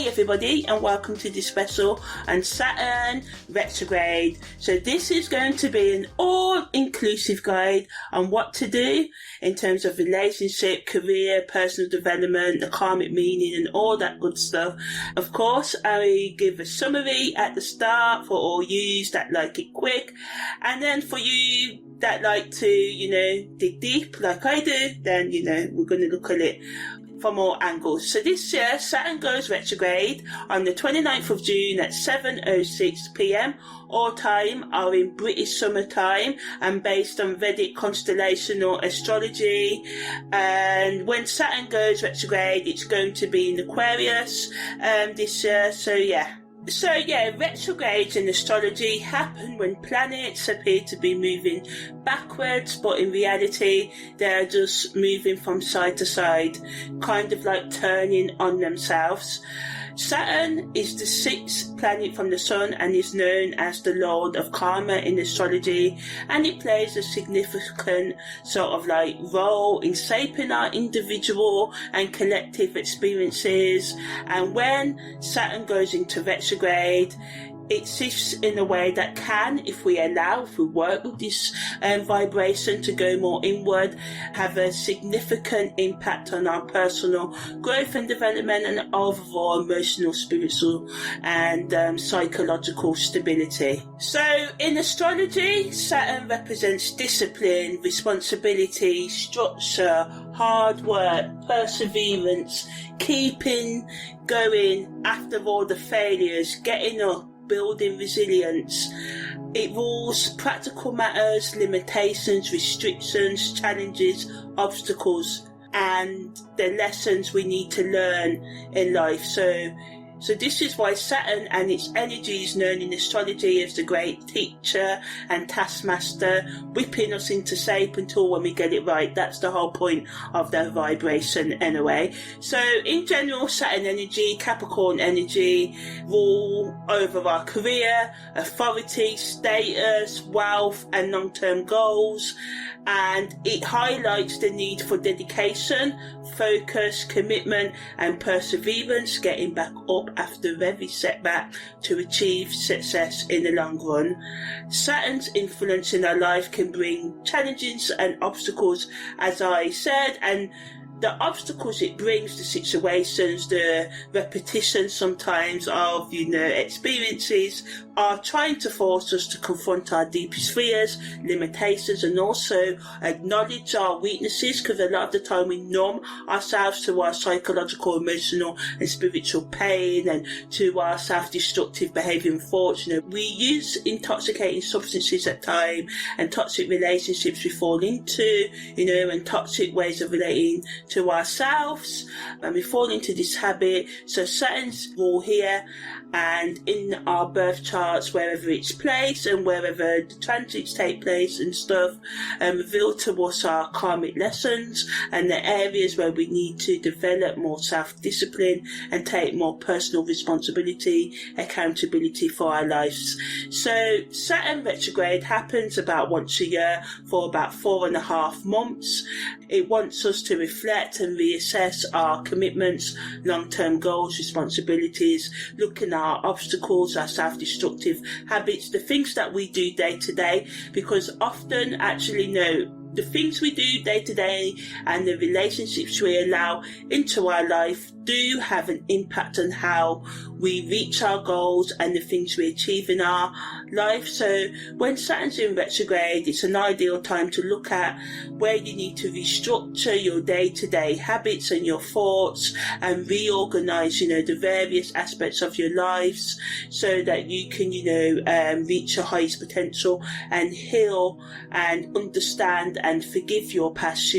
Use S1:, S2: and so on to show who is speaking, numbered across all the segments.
S1: Hi everybody, and welcome to this special on Saturn Retrograde. So this is going to be an all-inclusive guide on what to do in terms of relationship, career, personal development, the karmic meaning and all that good stuff. Of course, I give a summary at the start for all yous that like it quick, and then for you that like to, dig deep like I do, then, we're going to look at it from all angles. So this year, Saturn goes retrograde on the 29th of June at 7:06 p.m. All time are in British summertime and based on Vedic constellational astrology. And when Saturn goes retrograde, it's going to be in Aquarius this year. So retrogrades in astrology happen when planets appear to be moving backwards, but in reality they're just moving from side to side, kind of like turning on themselves. Saturn is the sixth planet from the Sun and is known as the Lord of Karma in astrology, and it plays a significant role in shaping our individual and collective experiences. And when Saturn goes into retrograde, it shifts in a way that can, if we work with this vibration to go more inward, have a significant impact on our personal growth and development and overall emotional, spiritual and psychological stability. So in astrology, Saturn represents discipline, responsibility, structure, hard work, perseverance, keeping going after all the failures, getting up, building resilience. It rules practical matters, limitations, restrictions, challenges, obstacles, and the lessons we need to learn in life. So this is why Saturn and its energy is known in astrology as the great teacher and taskmaster, whipping us into shape until when we get it right. That's the whole point of their vibration anyway. So in general, Saturn energy, Capricorn energy rule over our career, authority, status, wealth and long-term goals. And it highlights the need for dedication, focus, commitment and perseverance, getting back up after every setback to achieve success in the long run. Saturn's influence in our life can bring challenges and obstacles, as I said, and the obstacles it brings, the situations, the repetition sometimes of, experiences are trying to force us to confront our deepest fears, limitations, and also acknowledge our weaknesses, because a lot of the time we numb ourselves to our psychological, emotional, and spiritual pain and to our self-destructive behaviour and thoughts. We use intoxicating substances at times and toxic relationships we fall into, and toxic ways of relating to ourselves, and we fall into this habit. So Saturn's rule here, and in our birth charts, wherever it's placed and wherever the transits take place and stuff, reveal to us our karmic lessons and the areas where we need to develop more self-discipline and take more personal responsibility, accountability for our lives. So Saturn retrograde happens about once a year for about 4.5 months. It wants us to reflect and reassess our commitments, long-term goals, responsibilities, looking at our obstacles, our self-destructive habits, the things that we do day to day, because often the things we do day to day and the relationships we allow into our life do have an impact on how we reach our goals and the things we achieve in our life. So when Saturn's in retrograde, it's an ideal time to look at where you need to restructure your day-to-day habits and your thoughts and reorganize, the various aspects of your lives so that you can, reach your highest potential and heal and understand and forgive your past,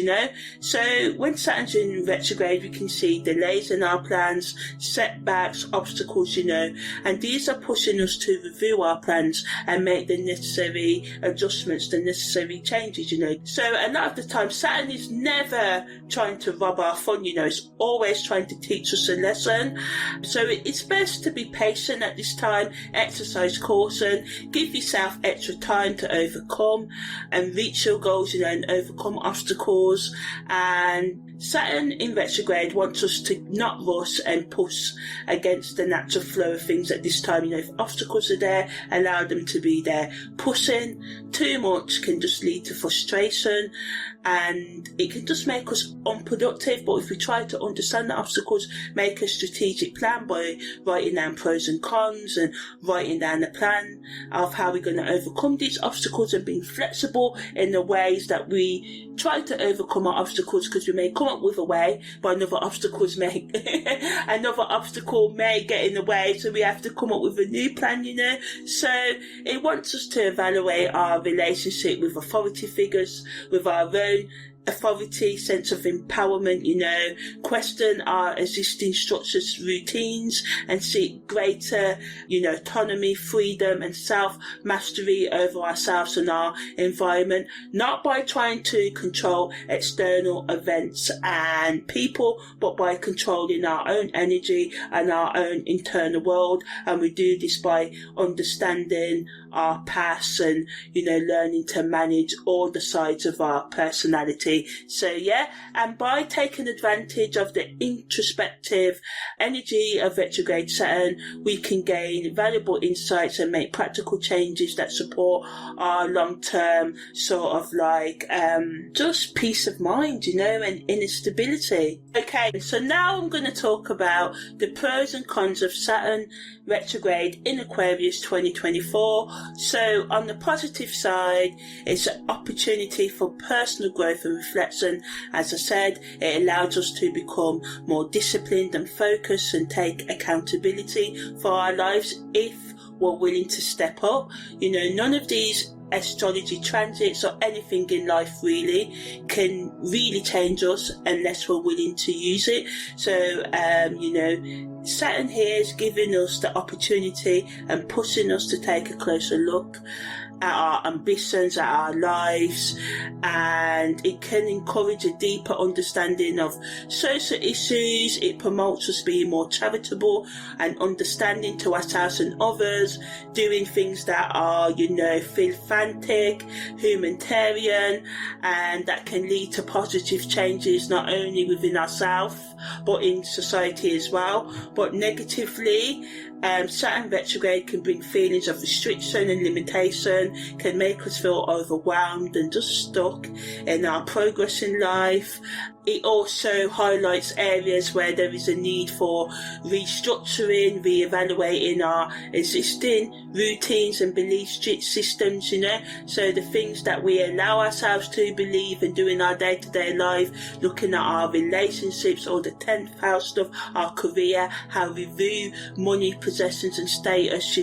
S1: So when Saturn's in retrograde, we can see delays in our plans, setbacks, obstacles, and these are pushing us to review our plans and make the necessary adjustments, the necessary changes, So a lot of the time, Saturn is never trying to rob our fun, it's always trying to teach us a lesson. So it's best to be patient at this time, exercise caution, give yourself extra time to overcome and reach your goals, and overcome obstacles, and Saturn in retrograde wants us to not rush and push against the natural flow of things at this time. If obstacles are there, allow them to be there. Pushing too much can just lead to frustration, and it can just make us unproductive. But if we try to understand the obstacles, make a strategic plan by writing down pros and cons and writing down a plan of how we're going to overcome these obstacles, and being flexible in the ways that we try to overcome our obstacles, because we may come up with a way, but another obstacle may get in the way, so we have to come up with a new plan. So it wants us to evaluate our relationship with authority figures, with our own authority, sense of empowerment, question our existing structures, routines, and seek greater, autonomy, freedom, and self-mastery over ourselves and our environment, not by trying to control external events and people, but by controlling our own energy and our own internal world. And we do this by understanding our past and, learning to manage all the sides of our personality. So and by taking advantage of the introspective energy of retrograde Saturn, we can gain valuable insights and make practical changes that support our long-term sort of just peace of mind, and inner stability. Okay, so now I'm going to talk about the pros and cons of Saturn retrograde in Aquarius 2024. So on the positive side, it's an opportunity for personal growth and reflection. As I said, it allows us to become more disciplined and focused and take accountability for our lives if we're willing to step up. None of these astrology transits or anything in life really can really change us unless we're willing to use it. So Saturn here is giving us the opportunity and pushing us to take a closer look at our ambitions, at our lives, and it can encourage a deeper understanding of social issues. It promotes us being more charitable and understanding to ourselves and others, doing things that are, philanthropic, humanitarian, and that can lead to positive changes not only within ourselves but in society as well. But negatively, Saturn retrograde can bring feelings of restriction and limitation, can make us feel overwhelmed and just stuck in our progress in life. It also highlights areas where there is a need for restructuring, reevaluating our existing routines and belief systems, so the things that we allow ourselves to believe and do in our day-to-day life, looking at our relationships or the 10th house stuff, our career, how we view money, possessions and status.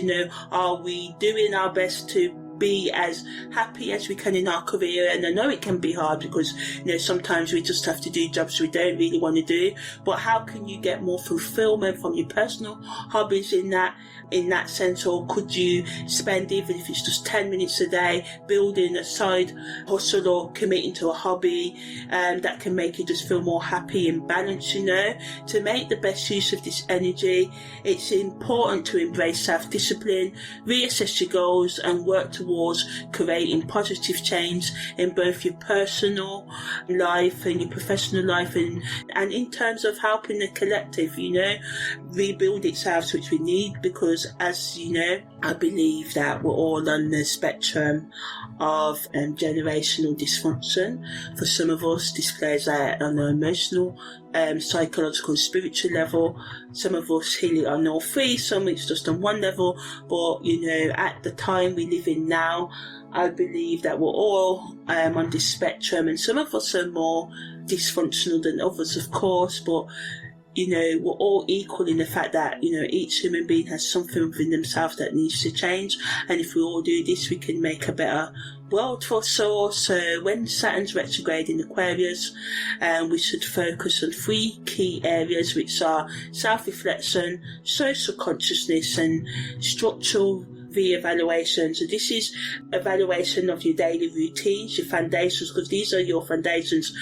S1: Are we doing our best to be as happy as we can in our career? And I know it can be hard because sometimes we just have to do jobs we don't really want to do, but how can you get more fulfillment from your personal hobbies in that sense? Or could you spend, even if it's just 10 minutes a day, building a side hustle or committing to a hobby that can make you just feel more happy and balanced? To make the best use of this energy, it's important to embrace self-discipline, reassess your goals and work towards creating positive change in both your personal life and your professional life, and in terms of helping the collective, rebuild itself, which we need, because as I believe that we're all on the spectrum of generational dysfunction. For some of us, this plays out on an emotional, psychological, spiritual level. Some of us heal it on all three, some it's just on one level. But at the time we live in now, I believe that we're all on this spectrum, and some of us are more dysfunctional than others, of course, but we're all equal in the fact that, each human being has something within themselves that needs to change. And if we all do this, we can make a better world for us all. So when Saturn's retrograde in Aquarius, we should focus on 3 key areas, which are self-reflection, social consciousness, and structural re-evaluation. So this is evaluation of your daily routines, your foundations, because these are your foundations.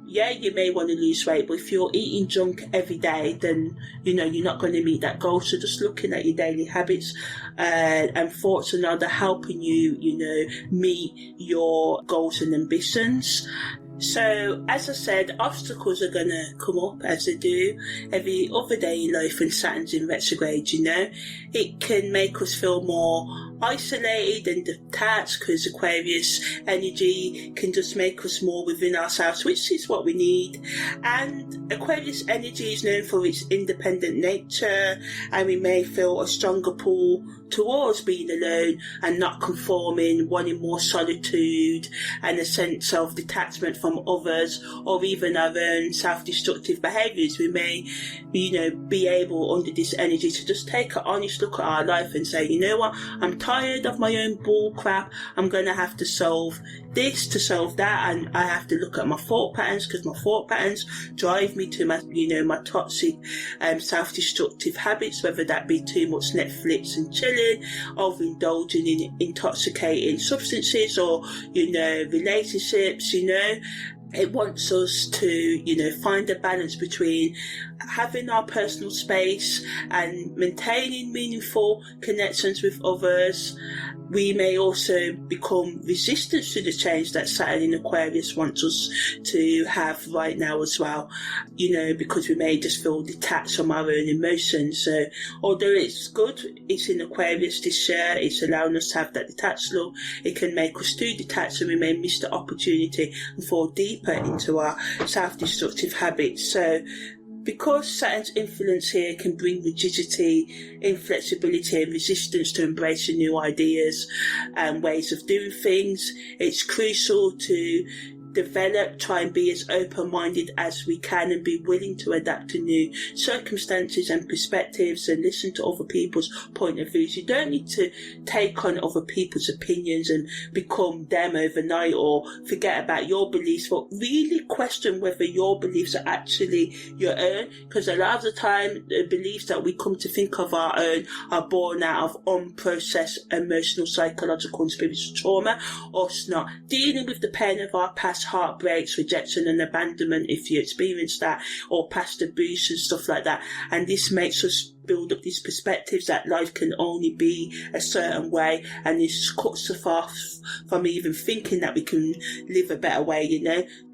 S1: Yeah, you may want to lose weight, but if you're eating junk every day, then you're not going to meet that goal. So just looking at your daily habits and thoughts and other helping you meet your goals and ambitions. So, as I said, obstacles are going to come up as they do every other day in life when Saturn's in retrograde, you know. It can make us feel more isolated and detached because Aquarius energy can just make us more within ourselves, which is what we need. And Aquarius energy is known for its independent nature, and we may feel a stronger pull towards being alone and not conforming, wanting more solitude and a sense of detachment from others, or even our own self-destructive behaviours. We may, be able under this energy to just take an honest look at our life and say, you know what, I'm tired of my own bull crap. I'm going to have to solve this to solve that, and I have to look at my thought patterns, because my thought patterns drive me to my toxic self-destructive habits, whether that be too much Netflix and chilling, overindulging in intoxicating substances, or relationships. It wants us to find a balance between having our personal space and maintaining meaningful connections with others. We may also become resistant to the change that Saturn in Aquarius wants us to have right now as well, because we may just feel detached from our own emotions. So although it's good, it's in Aquarius this year, it's allowing us to have that detached look. It can make us too detached, and we may miss the opportunity and fall deeper into our self-destructive habits. So because Saturn's influence here can bring rigidity, inflexibility and resistance to embracing new ideas and ways of doing things, it's crucial to try and be as open-minded as we can, and be willing to adapt to new circumstances and perspectives, and listen to other people's point of views. You don't need to take on other people's opinions and become them overnight, or forget about your beliefs, but really question whether your beliefs are actually your own, because a lot of the time the beliefs that we come to think of our own are born out of unprocessed emotional, psychological and spiritual trauma, us not dealing with the pain of our past heartbreaks, rejection and abandonment, if you experience that, or past abuse and stuff like that. And this makes us build up these perspectives that life can only be a certain way, and this cuts us off from even thinking that we can live a better way.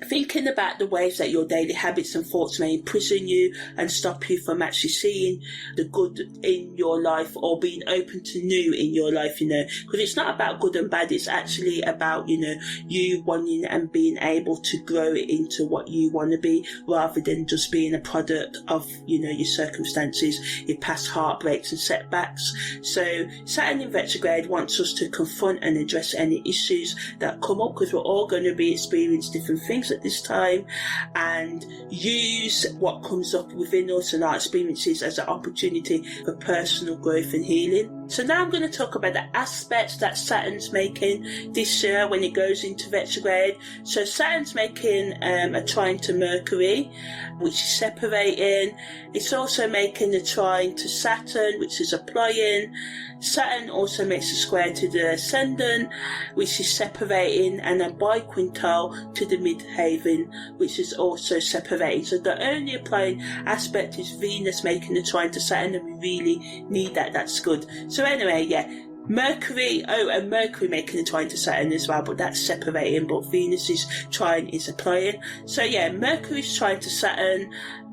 S1: Thinking about the ways that your daily habits and thoughts may imprison you and stop you from actually seeing the good in your life, or being open to new in your life, because it's not about good and bad, it's actually about you wanting and being able to grow it into what you want to be, rather than just being a product of your circumstances, your past heartbreaks and setbacks. So Saturn in retrograde wants us to confront and address any issues that come up, because we're all going to be experiencing different things at this time, and use what comes up within us and our experiences as an opportunity for personal growth and healing. So now I'm going to talk about the aspects that Saturn's making this year when it goes into retrograde. So Saturn's making a trine to Mercury, which is separating. It's also making a trine to Saturn, which is applying. Saturn also makes a square to the ascendant, which is separating, and a biquintal to the midheaven, which is also separating. So the only applying aspect is Venus making a trine to Saturn, and we really need that. That's good. So anyway, Mercury, and Mercury making a trine to Saturn as well, but that's separating, but Venus's trine is applying. So Mercury's trine to Saturn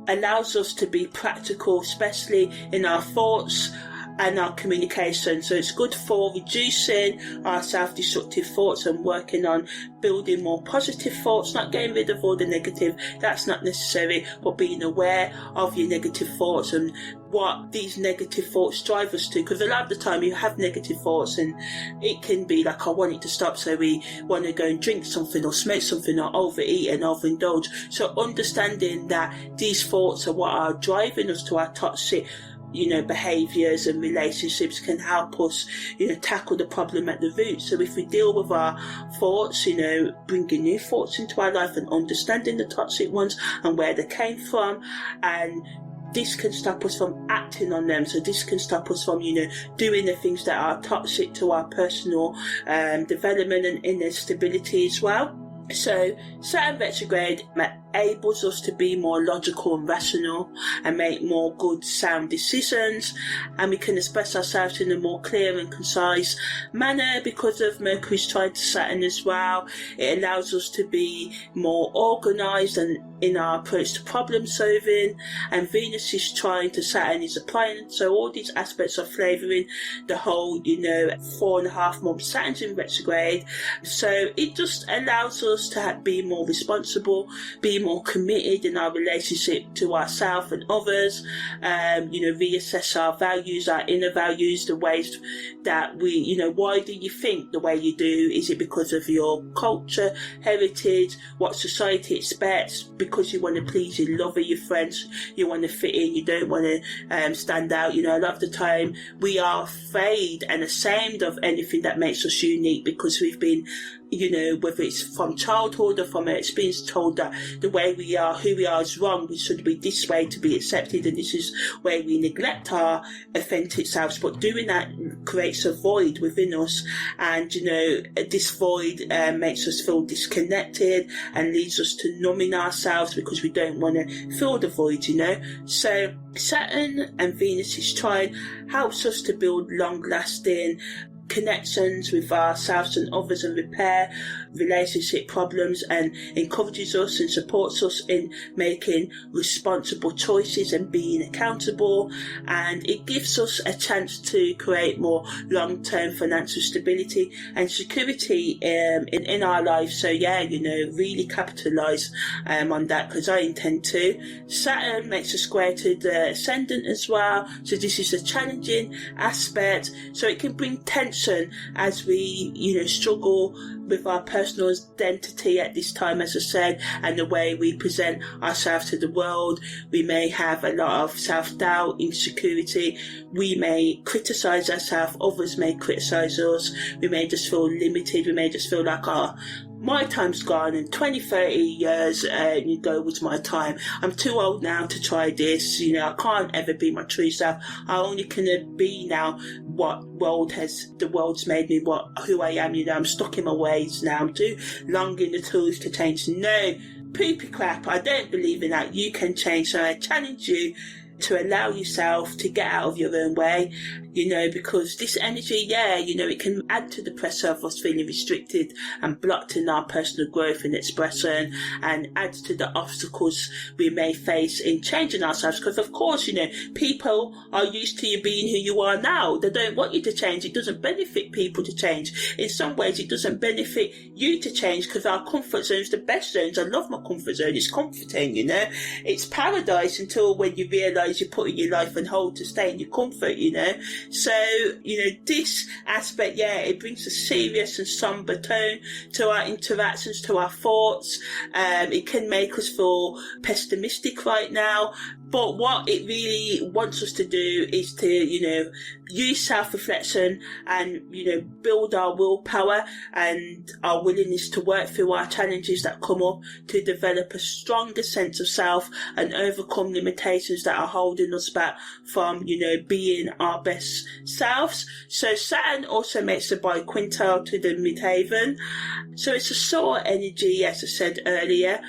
S1: allows us to be practical, especially in our thoughts and our communication. So it's good for reducing our self-destructive thoughts and working on building more positive thoughts, not getting rid of all the negative. That's not necessary, but being aware of your negative thoughts and what these negative thoughts drive us to, because a lot of the time you have negative thoughts and it can be like, I want it to stop, so we want to go and drink something or smoke something or overeat and overindulge. So understanding that these thoughts are what are driving us to our toxic behaviours and relationships can help us, tackle the problem at the root. So if we deal with our thoughts, bringing new thoughts into our life and understanding the toxic ones and where they came from, and this can stop us from acting on them. So this can stop us from, doing the things that are toxic to our personal development and inner stability as well. So Saturn retrograde enables us to be more logical and rational and make more good sound decisions, and we can express ourselves in a more clear and concise manner because of Mercury's trine to Saturn as well. It allows us to be more organised and in our approach to problem solving, and Venus's trine to Saturn is applying, so all these aspects are flavouring the whole 4.5 months Saturn's in retrograde. So it just allows us to be more responsible, be more committed in our relationship to ourselves and others, reassess our values, our inner values, the ways that we, why do you think the way you do? Is it because of your culture, heritage, what society expects, because you want to please your lover, your friends, you want to fit in, you don't want to stand out? A lot of the time we are afraid and ashamed of anything that makes us unique because we've been, whether it's from childhood or from our experience, told that the way we are, who we are is wrong, we should be this way to be accepted, and this is where we neglect our authentic selves. But doing that creates a void within us, and this void makes us feel disconnected and leads us to numbing ourselves because we don't want to fill the void. So Saturn and Venus's trine helps us to build long-lasting connections with ourselves and others and repair relationship problems, and encourages us and supports us in making responsible choices and being accountable, and it gives us a chance to create more long-term financial stability and security in our lives. So really capitalize on that, because I intend to. Saturn makes a square to the ascendant as well, so this is a challenging aspect, so it can bring tension as we struggle with our personal identity at this time, as I said, and the way we present ourselves to the world. We may have a lot of self-doubt, insecurity, we may criticise ourselves, others may criticise us, we may just feel limited, we may just feel like my time's gone, and 20-30 years ago was my time. I'm too old now to try this. I can't ever be my true self. I only can be now what the world's made me, who I am. I'm stuck in my ways now. I'm too long in the tooth to change. No, poopy crap. I don't believe in that. You can change. So I challenge you to allow yourself to get out of your own way, because this energy, it can add to the pressure of us feeling restricted and blocked in our personal growth and expression, and adds to the obstacles we may face in changing ourselves. Because of course, people are used to you being who you are now. They don't want you to change. It doesn't benefit people to change. In some ways, it doesn't benefit you to change, because our comfort zone is the best zones. I love my comfort zone. It's comforting, It's paradise until when you realise you're putting your life on hold to stay in your comfort, So, this aspect, it brings a serious and somber tone to our interactions, to our thoughts. It can make us feel pessimistic right now. But what it really wants us to do is to, use self-reflection and, build our willpower and our willingness to work through our challenges that come up, to develop a stronger sense of self and overcome limitations that are holding us back from, being our best selves. So Saturn also makes a biquintile to the midheaven. So it's a solar energy, as I said earlier,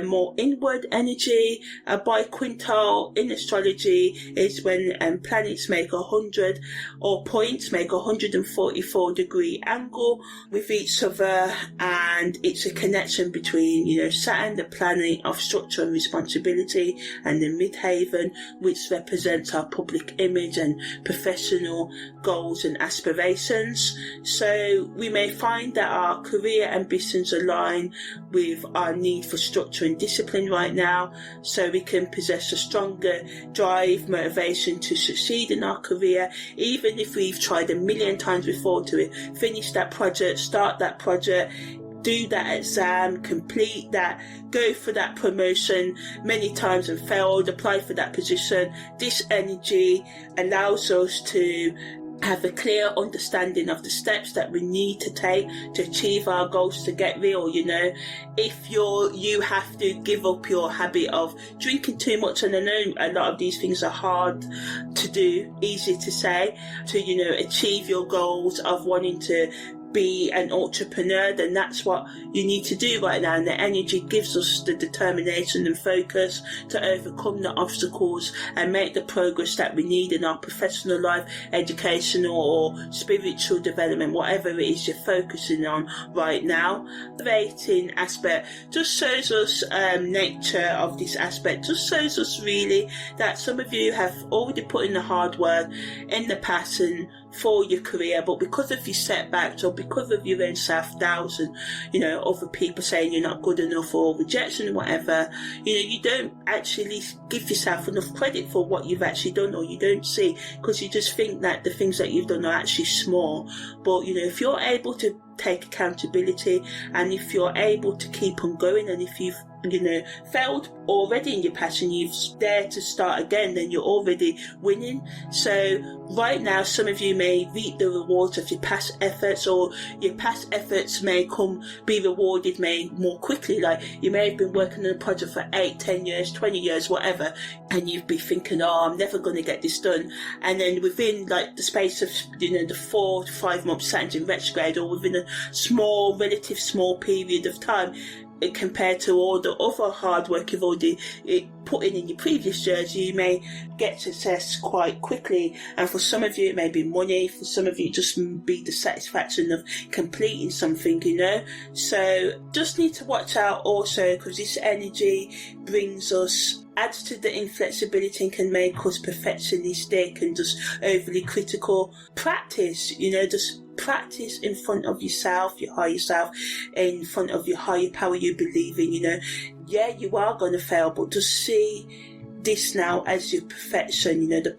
S1: more inward energy. A biquintile in astrology is when planets make 100, or points make 144-degree angle with each other, and it's a connection between, Saturn, the planet of structure and responsibility, and the midheaven, which represents our public image and professional goals and aspirations. So we may find that our career ambitions align with our need for structure and discipline right now, so we can possess a stronger drive, motivation to succeed in our career, even if we've tried a million times before to finish that project, start that project, do that exam, complete that, go for that promotion many times and failed, apply for that position. This energy allows us to have a clear understanding of the steps that we need to take to achieve our goals, to get real. If you have to give up your habit of drinking too much, and I know a lot of these things are hard to do, easy to say, to achieve your goals of wanting to be an entrepreneur, then that's what you need to do right now. And the energy gives us the determination and focus to overcome the obstacles and make the progress that we need in our professional life, educational or spiritual development, whatever it is you're focusing on right now. The rating aspect just shows us nature of this aspect, just shows us really that some of you have already put in the hard work in the past and for your career, but because of your setbacks or because of your own self-doubts and, other people saying you're not good enough or rejection or whatever, you don't actually give yourself enough credit for what you've actually done, or you don't see, because you just think that the things that you've done are actually small. But, if you're able to take accountability, and if you're able to keep on going, and if you've failed already in your past and you've dared to start again, then you're already winning. So right now, some of you may reap the rewards of your past efforts, or your past efforts may be rewarded more quickly. Like, you may have been working on a project for 8, 10 years, 20 years, whatever, and you'd be thinking, I'm never going to get this done. And then within the space of, the 4 to 5 months Saturn retrograde, or within a relative small period of time, compared to all the other hard work you've already put in your previous years, you may get success quite quickly. And for some of you, it may be money. For some of you, it just be the satisfaction of completing something, So just need to watch out also, because this energy adds to the inflexibility and can make us perfectionistic and just overly critical. Practice, just practice in front of yourself, your higher self, in front of your higher power you believe in. Yeah, you are going to fail, but just see this now as your perfection. The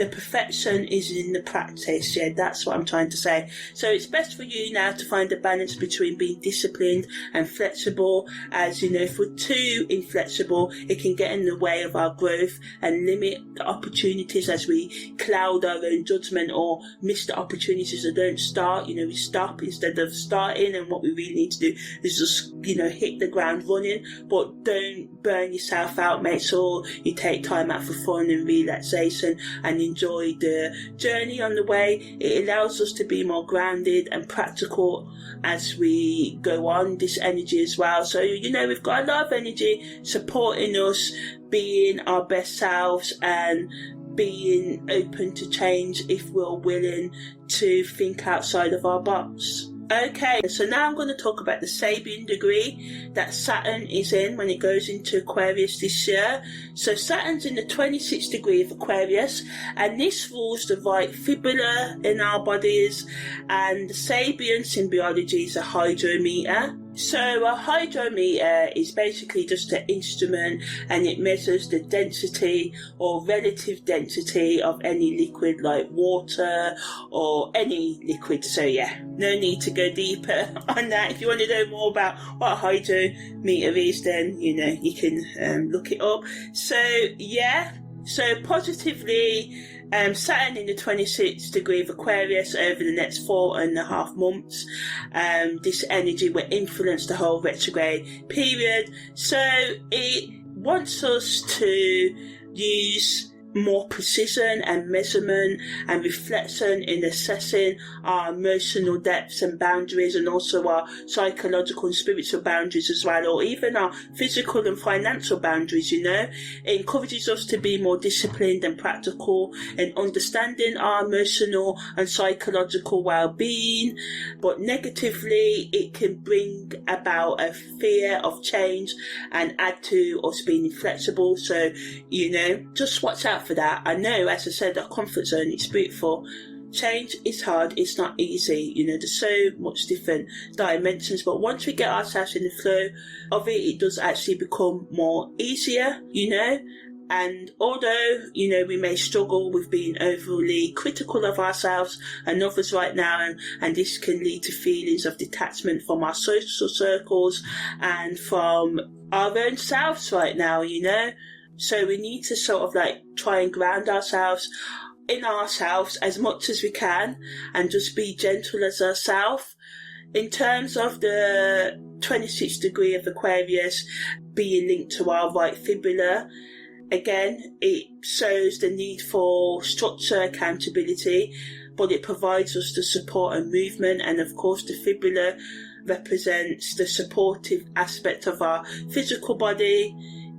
S1: perfection is in the practice. Yeah, that's what I'm trying to say. So it's best for you now to find a balance between being disciplined and flexible, as if we're too inflexible, it can get in the way of our growth and limit the opportunities as we cloud our own judgment or miss the opportunities that don't start. We stop instead of starting, and what we really need to do is just hit the ground running, but don't burn yourself out. Make sure you take time out for fun and relaxation and enjoy the journey on the way. It allows us to be more grounded and practical as we go on, this energy as well. So, we've got a lot of energy supporting us being our best selves and being open to change if we're willing to think outside of our box. Okay, so now I'm going to talk about the Sabian degree that Saturn is in when it goes into Aquarius this year. So Saturn's in the 26th degree of Aquarius, and this rules the right fibula in our bodies, and the Sabian symbology is a hydrometer. So a hydrometer is basically just an instrument, and it measures the density or relative density of any liquid like water or any liquid. So yeah, no need to go deeper on that. If you want to know more about what a hydrometer is, then you can look it up. So yeah, so positively, Saturn in the 26th degree of Aquarius over the next 4.5 months. This energy will influence the whole retrograde period. So it wants us to use more precision and measurement and reflection in assessing our emotional depths and boundaries, and also our psychological and spiritual boundaries as well, or even our physical and financial boundaries. It encourages us to be more disciplined and practical in understanding our emotional and psychological well-being. But negatively, it can bring about a fear of change and add to us being inflexible. So just watch out for that. I know, as I said, our comfort zone is beautiful. Change is hard, it's not easy. There's so much different dimensions, but once we get ourselves in the flow of it, it does actually become more easier. And although, we may struggle with being overly critical of ourselves and others right now, and this can lead to feelings of detachment from our social circles and from our own selves right now. So we need to sort of try and ground ourselves in ourselves as much as we can, and just be gentle as ourselves. In terms of the 26th degree of Aquarius being linked to our right fibula, again, it shows the need for structure, accountability, but it provides us the support and movement. And of course, the fibula represents the supportive aspect of our physical body.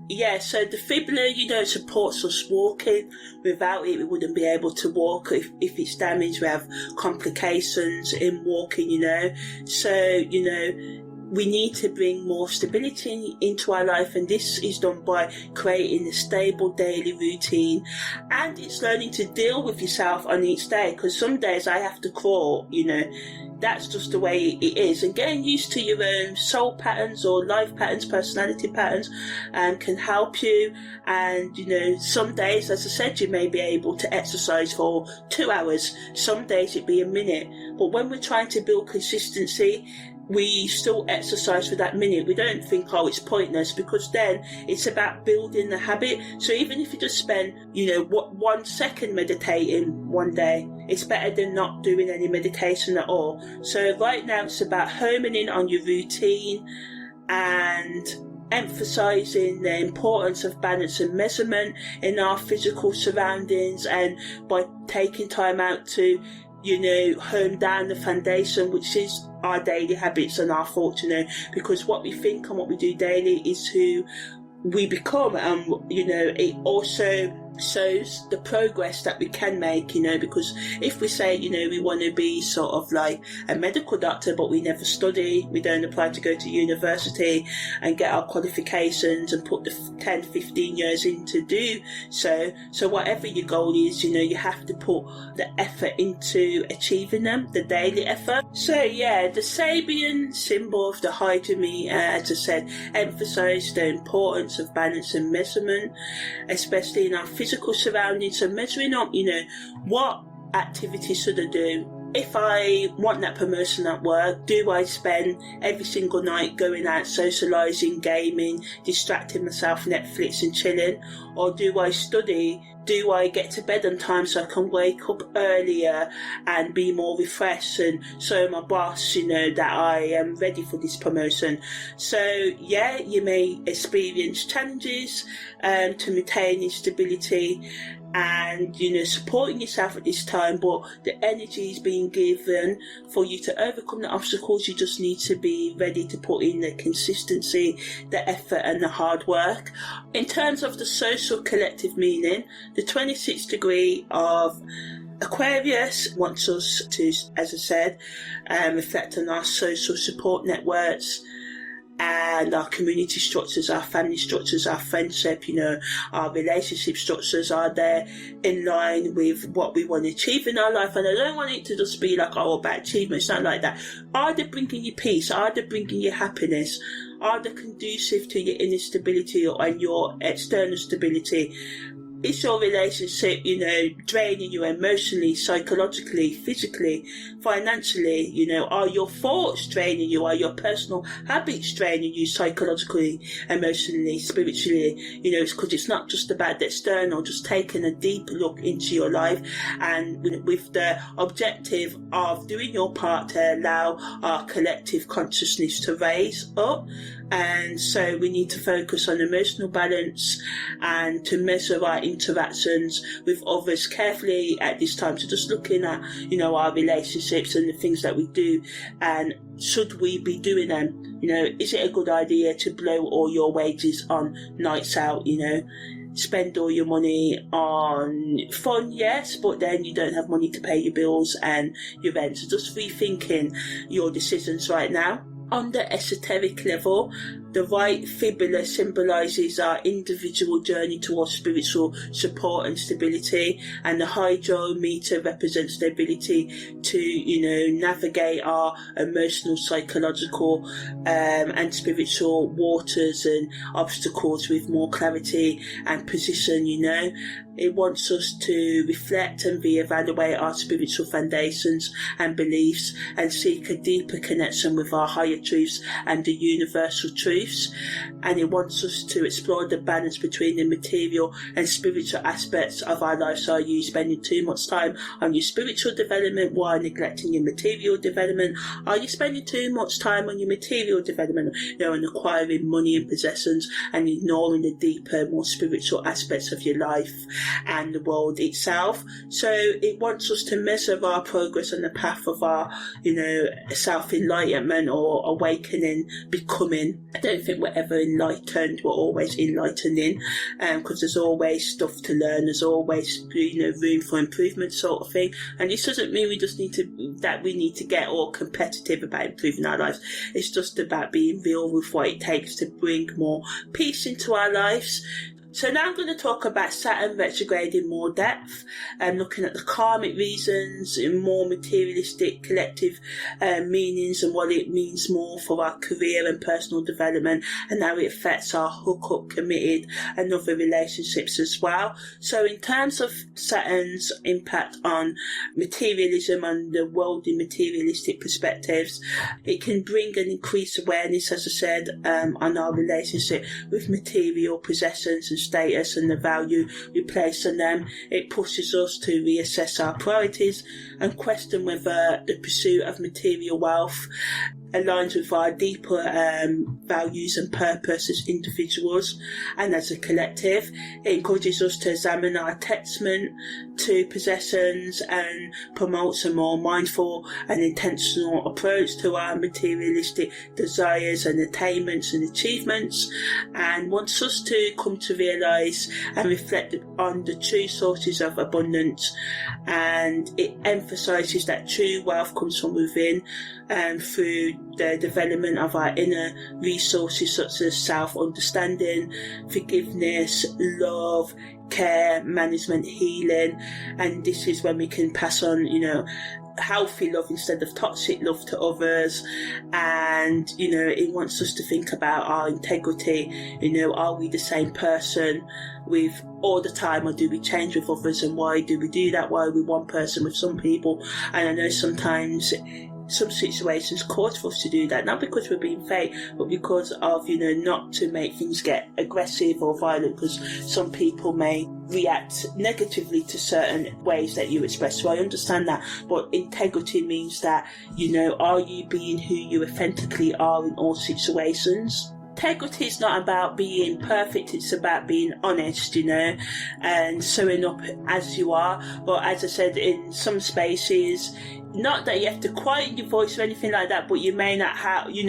S1: Yeah, so the fibula, supports us walking. Without it, we wouldn't be able to walk. If it's damaged, we have complications in walking, So, we need to bring more stability into our life, and this is done by creating a stable daily routine. And it's learning to deal with yourself on each day, because some days I have to crawl, that's just the way it is. And getting used to your own soul patterns or life patterns, personality patterns, can help you. And, some days, as I said, you may be able to exercise for 2 hours. Some days it'd be a minute. But when we're trying to build consistency, we still exercise for that minute. We don't think, it's pointless, because then it's about building the habit. So even if you just spend, 1 second meditating one day, it's better than not doing any meditation at all. So right now it's about homing in on your routine and emphasising the importance of balance and measurement in our physical surroundings, and by taking time out to hone down the foundation, which is our daily habits and our thoughts, because what we think and what we do daily is who we become. And it also shows the progress that we can make, because if we say, we want to be sort of like a medical doctor, but we never study, we don't apply to go to university and get our qualifications and put the 10, 15 years in to do so whatever your goal is, you have to put the effort into achieving them, the daily effort. So yeah, the Sabian symbol of the Hydra, as I said, emphasise the importance of balance and measurement, especially in our physical surroundings. So measuring up, what activity should I do? If I want that promotion at work, do I spend every single night going out, socialising, gaming, distracting myself, Netflix and chilling? Or do I study? Do I get to bed on time so I can wake up earlier and be more refreshed and show my boss, that I am ready for this promotion? So yeah, you may experience challenges to maintaining stability and supporting yourself at this time, but the energy is being given for you to overcome the obstacles. You just need to be ready to put in the consistency, the effort and the hard work. In terms of the social collective meaning, the 26th degree of Aquarius wants us to, as I said, reflect on our social support networks and our community structures, our family structures, our friendship, our relationship structures. Are they in line with what we want to achieve in our life? And I don't want it to just be like, about achievement. It's not like that. Are they bringing you peace? Are they bringing you happiness? Are they conducive to your inner stability and your external stability? Is your relationship, draining you emotionally, psychologically, physically, financially? Are your thoughts draining you? Are your personal habits draining you psychologically, emotionally, spiritually? It's because it's not just about the external, just taking a deeper look into your life and with the objective of doing your part to allow our collective consciousness to raise up. And so we need to focus on emotional balance and to measure our interactions with others carefully at this time. So just looking at, our relationships and the things that we do, and should we be doing them? Is it a good idea to blow all your wages on nights out, spend all your money on fun, yes, but then you don't have money to pay your bills and your rent. So just rethinking your decisions right now. On the esoteric level, the right fibula symbolises our individual journey towards spiritual support and stability, and the hydrometer represents the ability to, navigate our emotional, psychological, and spiritual waters and obstacles with more clarity and precision. It wants us to reflect and reevaluate our spiritual foundations and beliefs and seek a deeper connection with our higher truths and the universal truth. truths, and it wants us to explore the balance between the material and spiritual aspects of our life. So are you spending too much time on your spiritual development while neglecting your material development? Are you spending too much time on your material development, and acquiring money and possessions, and ignoring the deeper, more spiritual aspects of your life and the world itself? So it wants us to measure our progress on the path of our, self-enlightenment or awakening, becoming. I don't think we're ever enlightened, we're always enlightening, because there's always stuff to learn, there's always, room for improvement sort of thing. And this doesn't mean we need to get all competitive about improving our lives. It's just about being real with what it takes to bring more peace into our lives. So now I'm going to talk about Saturn retrograde in more depth, and looking at the karmic reasons in more materialistic collective meanings, and what it means more for our career and personal development, and how it affects our hookup, committed and other relationships as well. So in terms of Saturn's impact on materialism and the world in materialistic perspectives, it can bring an increased awareness, as I said, on our relationship with material possessions and status and the value we place on them. It pushes us to reassess our priorities and question whether the pursuit of material wealth aligns with our deeper values and purpose as individuals and as a collective. It encourages us to examine our attachment to possessions and promotes a more mindful and intentional approach to our materialistic desires and attainments and achievements, and wants us to come to realise and reflect on the true sources of abundance. And it emphasises that true wealth comes from within, through the development of our inner resources such as self-understanding, forgiveness, love, care, management, healing. And this is when we can pass on, healthy love instead of toxic love to others. And it wants us to think about our integrity. Are we the same person with all the time, or do we change with others? And why do we do that? Why are we one person with some people? And I know sometimes some situations cause for us to do that, not because we're being fake, but because of, not to make things get aggressive or violent, because some people may react negatively to certain ways that you express. So I understand that, but integrity means that, are you being who you authentically are in all situations? Integrity is not about being perfect, it's about being honest, and showing up as you are. But as I said, in some spaces, not that you have to quiet your voice or anything like that, but you may not have, you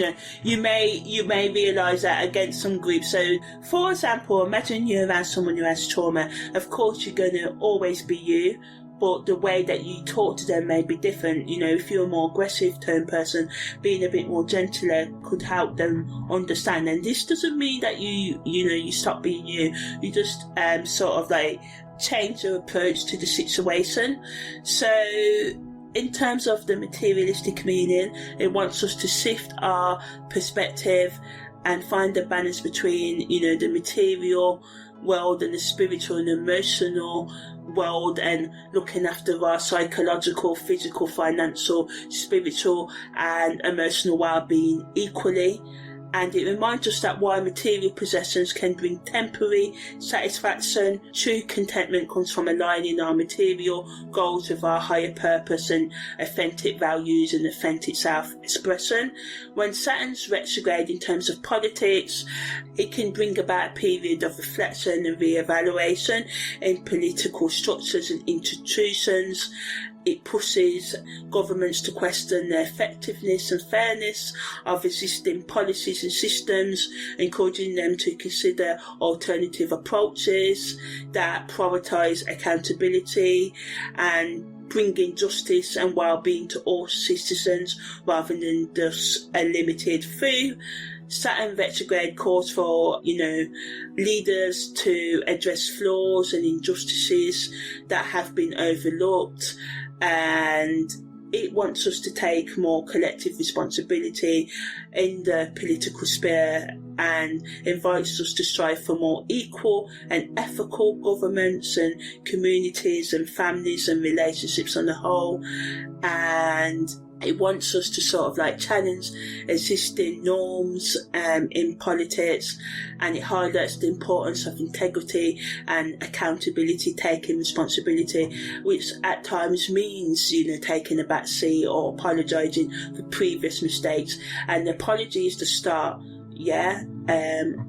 S1: may realise that against some groups. So, for example, imagine you're around someone who has trauma. Of course, you're going to always be you, but the way that you talk to them may be different. If you're a more aggressive tone person, being a bit more gentler could help them understand. And this doesn't mean that you stop being you. You just sort of like change your approach to the situation. So in terms of the materialistic meaning, it wants us to shift our perspective and find a balance between, the material world and the spiritual and emotional world, and looking after our psychological, physical, financial, spiritual and emotional well-being equally. And it reminds us that while material possessions can bring temporary satisfaction, true contentment comes from aligning our material goals with our higher purpose and authentic values and authentic self-expression. When Saturn's retrograde in terms of politics, it can bring about a period of reflection and re-evaluation in political structures and institutions. It pushes governments to question the effectiveness and fairness of existing policies and systems, encouraging them to consider alternative approaches that prioritise accountability and bringing justice and well-being to all citizens rather than just a limited few. Saturn retrograde calls for, leaders to address flaws and injustices that have been overlooked, and it wants us to take more collective responsibility in the political sphere and invites us to strive for more equal and ethical governments and communities and families and relationships on the whole. And It wants us to sort of like challenge existing norms in politics, and it highlights the importance of integrity and accountability, taking responsibility, which at times means, taking a back seat or apologising for previous mistakes. And the apology is the start,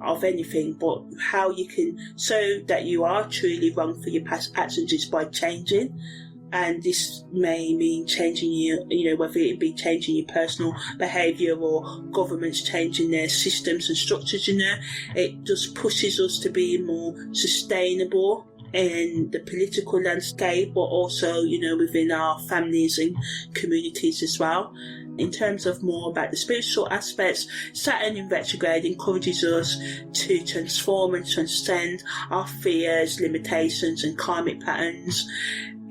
S1: of anything, but how you can show that you are truly wrong for your past actions is by changing. And this may mean changing whether it be changing your personal behaviour or governments changing their systems and structures, it just pushes us to be more sustainable in the political landscape, but also, within our families and communities as well. In terms of more about the spiritual aspects, Saturn in retrograde encourages us to transform and transcend our fears, limitations and karmic patterns.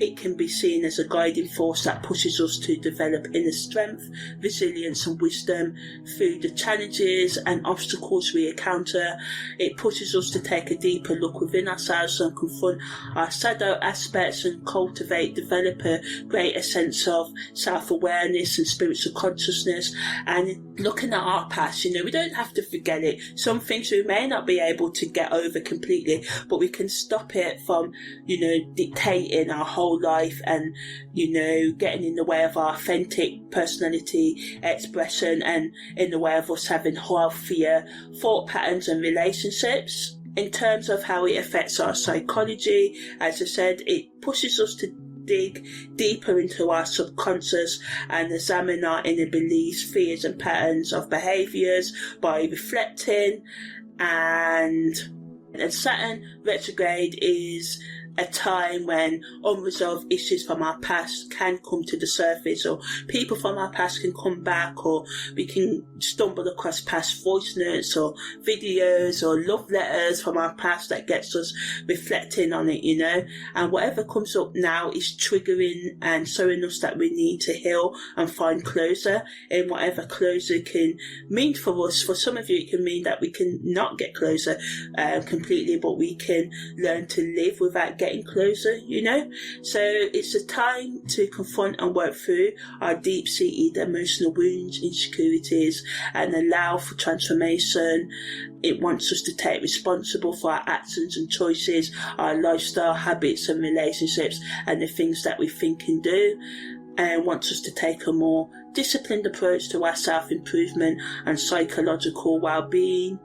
S1: It can be seen as a guiding force that pushes us to develop inner strength, resilience and wisdom through the challenges and obstacles we encounter. It pushes us to take a deeper look within ourselves and confront our shadow aspects and develop a greater sense of self-awareness and spiritual consciousness. And looking at our past, we don't have to forget it. Some things we may not be able to get over completely, but we can stop it from, dictating our whole life and getting in the way of our authentic personality expression and in the way of us having healthier thought patterns and relationships. In terms of how it affects our psychology, as I said, it pushes us to dig deeper into our subconscious and examine our inner beliefs, fears and patterns of behaviours by reflecting. And Saturn retrograde is a time when unresolved issues from our past can come to the surface, or people from our past can come back, or we can stumble across past voice notes or videos or love letters from our past that gets us reflecting on it, and whatever comes up now is triggering and showing us that we need to heal and find closure, and whatever closure can mean for us. For some of you it can mean that we can not get closure completely, but we can learn to live without getting closer, So it's a time to confront and work through our deep-seated emotional wounds, insecurities, and allow for transformation. It wants us to take responsible for our actions and choices, our lifestyle, habits and relationships, and the things that we think and do, and wants us to take a more disciplined approach to our self-improvement and psychological well-being.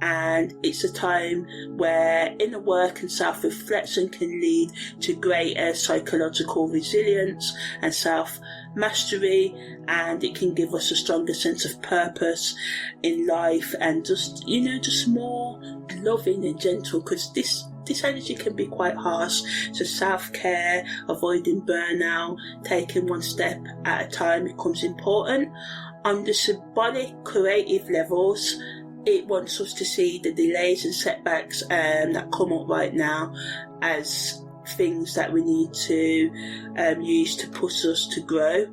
S1: And it's a time where inner work and self-reflection can lead to greater psychological resilience and self-mastery, and it can give us a stronger sense of purpose in life and just more loving and gentle, because this energy can be quite harsh. So self-care, avoiding burnout, taking one step at a time becomes important. On the symbolic creative levels, it wants us to see the delays and setbacks that come up right now as things that we need to use to push us to grow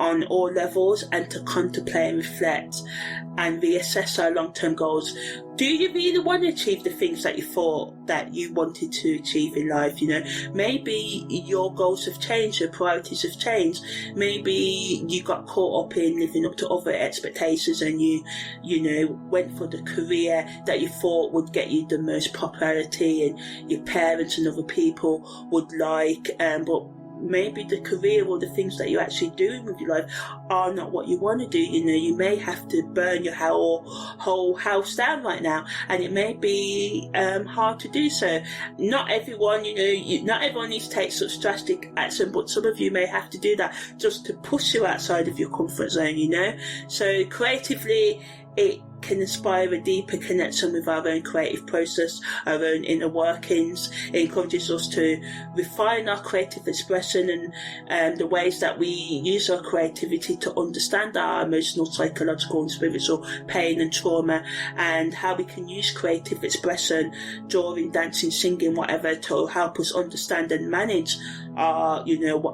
S1: on all levels, and to contemplate and reflect and reassess our long-term goals. Do you really want to achieve the things that you thought that you wanted to achieve in life? Maybe your goals have changed, your priorities have changed. Maybe you got caught up in living up to other expectations, and you went for the career that you thought would get you the most popularity and your parents and other people would like, but maybe the career or the things that you're actually doing with your life are not what you want to do. You may have to burn your whole house down right now, and it may be hard to do so. Not everyone, not everyone needs to take such drastic action, but some of you may have to do that just to push you outside of your comfort zone, So creatively, it can inspire a deeper connection with our own creative process, our own inner workings. It encourages us to refine our creative expression and the ways that we use our creativity to understand our emotional, psychological and spiritual pain and trauma, and how we can use creative expression, drawing, dancing, singing, whatever, to help us understand and manage our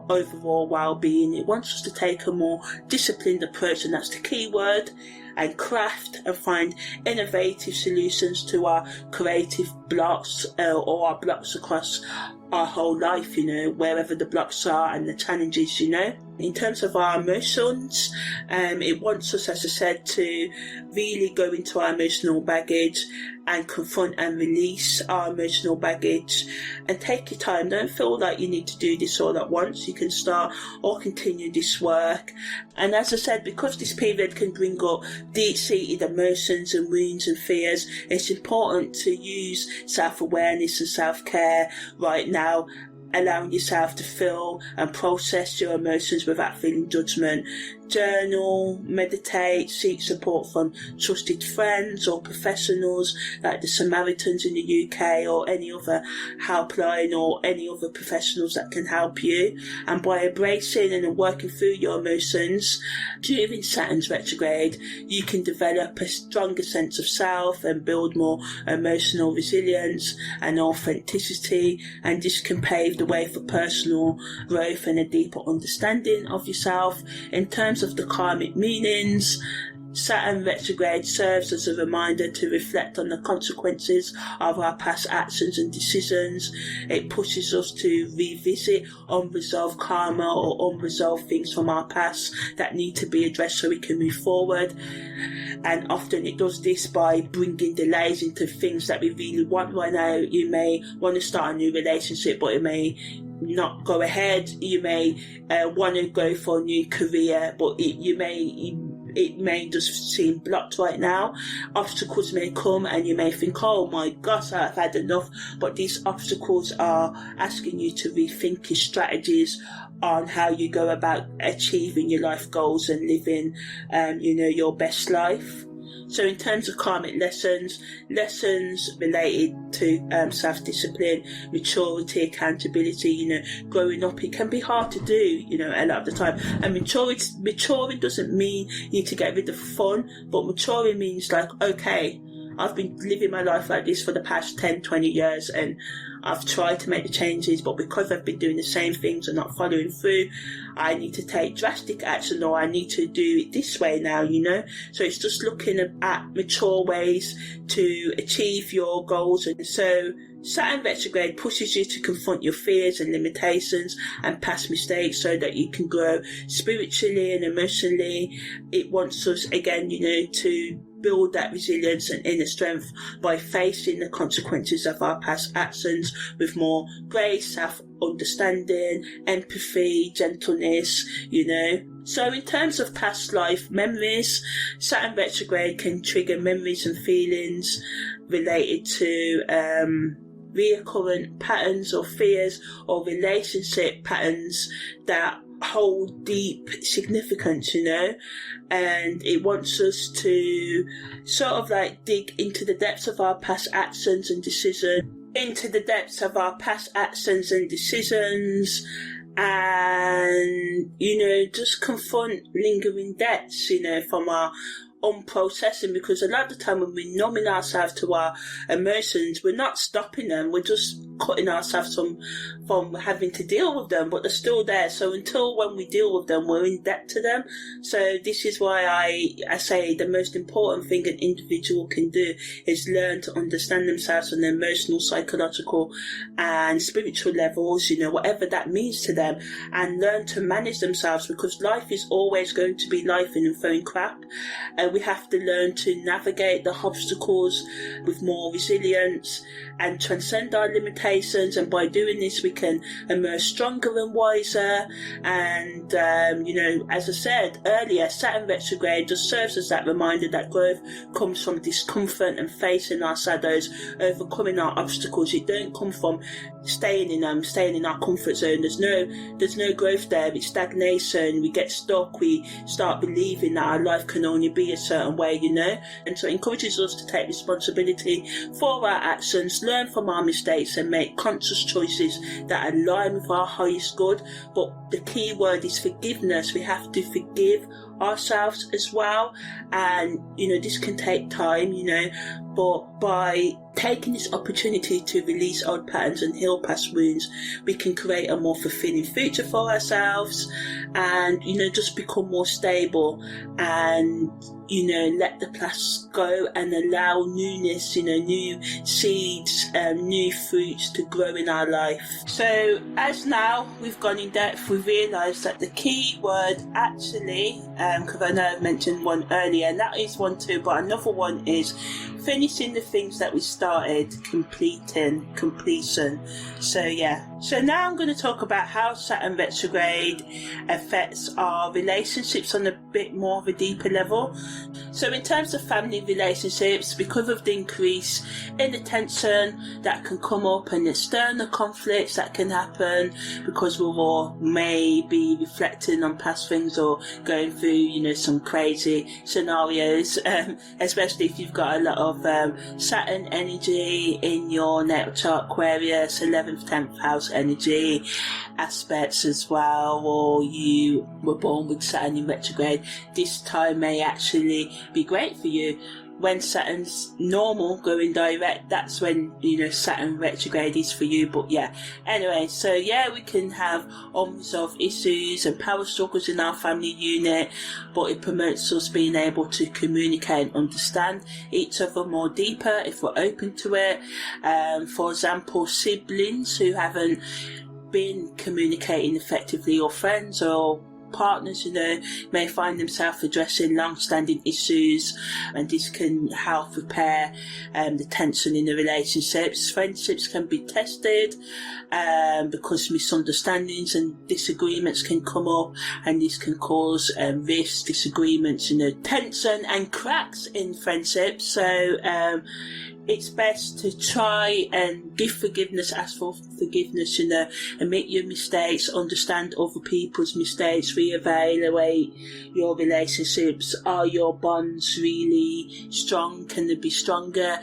S1: overall well-being. It wants us to take a more disciplined approach, and that's the key word, and craft and find innovative solutions to our creative blocks or our blocks across our whole life, wherever the blocks are and the challenges, In terms of our emotions, it wants us, as I said, to really go into our emotional baggage and confront and release our emotional baggage, and take your time. Don't feel like you need to do this all at once. You can start or continue this work. And as I said, because this period can bring up deep-seated emotions and wounds and fears, it's important to use self-awareness and self-care right now, allowing yourself to feel and process your emotions without feeling judgment. Journal, meditate, seek support from trusted friends or professionals like the Samaritans in the UK, or any other helpline or any other professionals that can help you. And by embracing and working through your emotions during Saturn's retrograde, you can develop a stronger sense of self and build more emotional resilience and authenticity, and this can pave the way for personal growth and a deeper understanding of yourself. In terms of the karmic meanings, Saturn retrograde serves as a reminder to reflect on the consequences of our past actions and decisions. It pushes us to revisit unresolved karma or unresolved things from our past that need to be addressed so we can move forward. And often it does this by bringing delays into things that we really want right now. You may want to start a new relationship, but it may not go ahead. You may want to go for a new career, but it may just seem blocked right now. Obstacles may come and you may think, oh my gosh, I've had enough. But these obstacles are asking you to rethink your strategies on how you go about achieving your life goals and living, your best life. So in terms of karmic lessons related to self-discipline, maturity, accountability, growing up, it can be hard to do, a lot of the time. And maturing doesn't mean you need to get rid of fun, but maturing means like, okay, I've been living my life like this for the past 10, 20 years, and I've tried to make the changes, but because I've been doing the same things and not following through, I need to take drastic action, or I need to do it this way now, So it's just looking at mature ways to achieve your goals. And so Saturn retrograde pushes you to confront your fears and limitations and past mistakes so that you can grow spiritually and emotionally. It wants us, again, to build that resilience and inner strength by facing the consequences of our past actions with more grace, self-understanding, empathy, gentleness, So in terms of past life memories, Saturn retrograde can trigger memories and feelings related to recurrent patterns or fears or relationship patterns that hold deep significance, and it wants us to sort of like dig into the depths of our past actions and decisions, and, just confront lingering debts, from our unprocessing, because a lot of the time when we're numbing ourselves to our emotions, we're not stopping them, we're just cutting ourselves from having to deal with them, but they're still there. So until when we deal with them, we're in debt to them. So this is why I say the most important thing an individual can do is learn to understand themselves on the emotional, psychological and spiritual levels, whatever that means to them, and learn to manage themselves, because life is always going to be life and throwing crap. And we have to learn to navigate the obstacles with more resilience and transcend our limitations. And by doing this, we can emerge stronger and wiser. And, as I said earlier, Saturn retrograde just serves as that reminder that growth comes from discomfort and facing our shadows, overcoming our obstacles. It don't come from staying in our comfort zone. There's no growth there. It's stagnation. We get stuck. We start believing that our life can only be a certain way, and so it encourages us to take responsibility for our actions, learn from our mistakes and make conscious choices that align with our highest good. But the key word is forgiveness. We have to forgive ourselves as well. And this can take time, but by taking this opportunity to release old patterns and heal past wounds, we can create a more fulfilling future for ourselves, and just become more stable, and let the past go and allow newness, new seeds, new fruits to grow in our life. So as now we've gone in depth, we realised that the key word actually, because I know I mentioned one earlier, and that is one too, but another one is finishing the things that we started, completion. So now I'm going to talk about how Saturn retrograde affects our relationships on a bit more of a deeper level. So in terms of family relationships, because of the increase in the tension that can come up and external conflicts that can happen, because we're all maybe reflecting on past things or going through, some crazy scenarios, especially if you've got a lot of Saturn energy in your natal chart, Aquarius, 11th, 10th house energy aspects as well, or you were born with Saturn in retrograde. This time may actually be great for you. When Saturn's normal, going direct, that's when Saturn retrograde is for you. But anyway, so we can have unresolved issues and power struggles in our family unit, but it promotes us being able to communicate and understand each other more deeper if we're open to it. For example, siblings who haven't been communicating effectively, or friends or partners, may find themselves addressing long-standing issues, and this can help repair the tension in the relationships. Friendships can be tested because misunderstandings and disagreements can come up, and this can cause rifts, disagreements, tension and cracks in friendships. So it's best to try and give forgiveness, ask for forgiveness, admit your mistakes, understand other people's mistakes, reevaluate your relationships. Are your bonds really strong? Can they be stronger?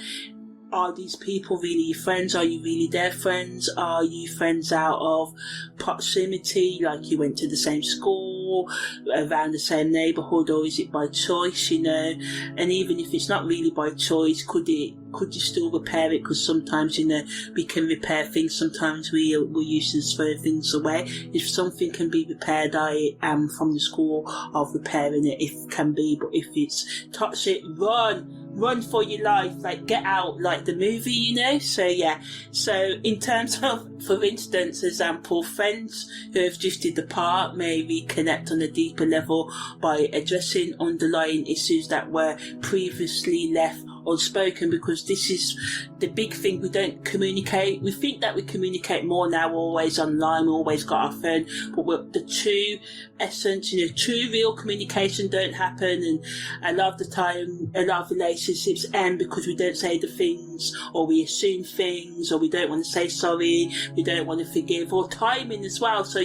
S1: Are these people really your friends? Are you really their friends? Are you friends out of proximity, like you went to the same school, around the same neighbourhood, or is it by choice, And even if it's not really by choice, could you still repair it? Because sometimes, we can repair things. Sometimes we're used to throwing things away. If something can be repaired, I am from the school of repairing it, if it can be. But if it's toxic, run for your life, like get out, like the movie, So in terms of, for instance, example, friends who have drifted apart may reconnect on a deeper level by addressing underlying issues that were previously left unspoken, because this is the big thing. We don't communicate. We think that we communicate more now, we're always online, we always got our phone, but the true essence, true real communication don't happen. And a lot of the time, a lot of relationships end because we don't say the things, or we assume things, or we don't want to say sorry, we don't want to forgive, or timing as well. So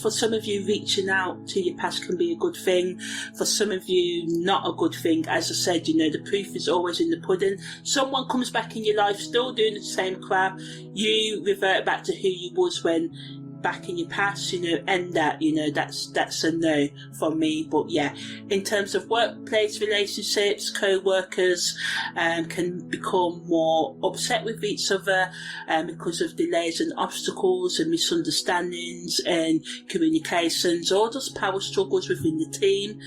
S1: for some of you, reaching out to your past can be a good thing. For some of you, not a good thing. As I said, the proof is always in the pudding. Someone comes back in your life still doing the same crap, you revert back to who you was when back in your past, end that, that's a no from me. But in terms of workplace relationships, co-workers can become more upset with each other because of delays and obstacles and misunderstandings and communications, or just power struggles within the team.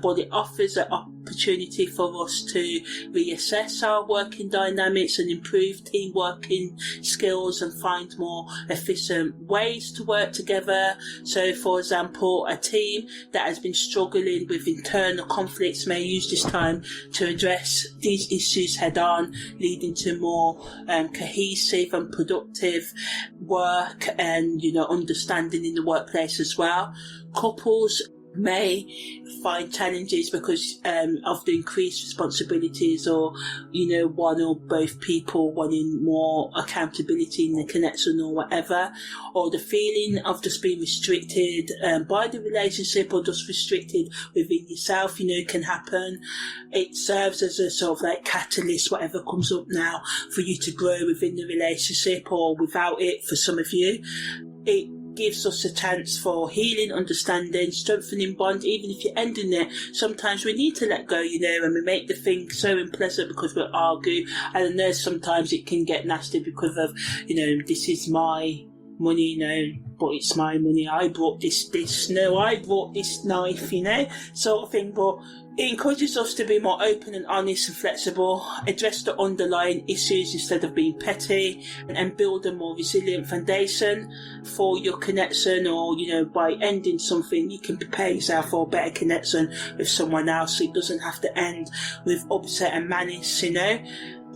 S1: But it offers an opportunity for us to reassess our working dynamics and improve team working skills and find more efficient ways to work together. So for example, a team that has been struggling with internal conflicts may use this time to address these issues head on, leading to more cohesive and productive work and understanding in the workplace as well. Couples may find challenges because of the increased responsibilities, or one or both people wanting more accountability in the connection or whatever, or the feeling of just being restricted by the relationship, or just restricted within yourself, can happen. It serves as a sort of like catalyst, whatever comes up now, for you to grow within the relationship, or without it for some of you. It gives us a chance for healing, understanding, strengthening bonds. Even if you're ending it, sometimes we need to let go, and we make the thing so unpleasant because we argue. And I know sometimes it can get nasty because of, this is my money, but it's my money. I brought this, I brought this knife, sort of thing. But it encourages us to be more open and honest and flexible, address the underlying issues instead of being petty, and build a more resilient foundation for your connection. Or, by ending something, you can prepare yourself for a better connection with someone else. So it doesn't have to end with upset and malice,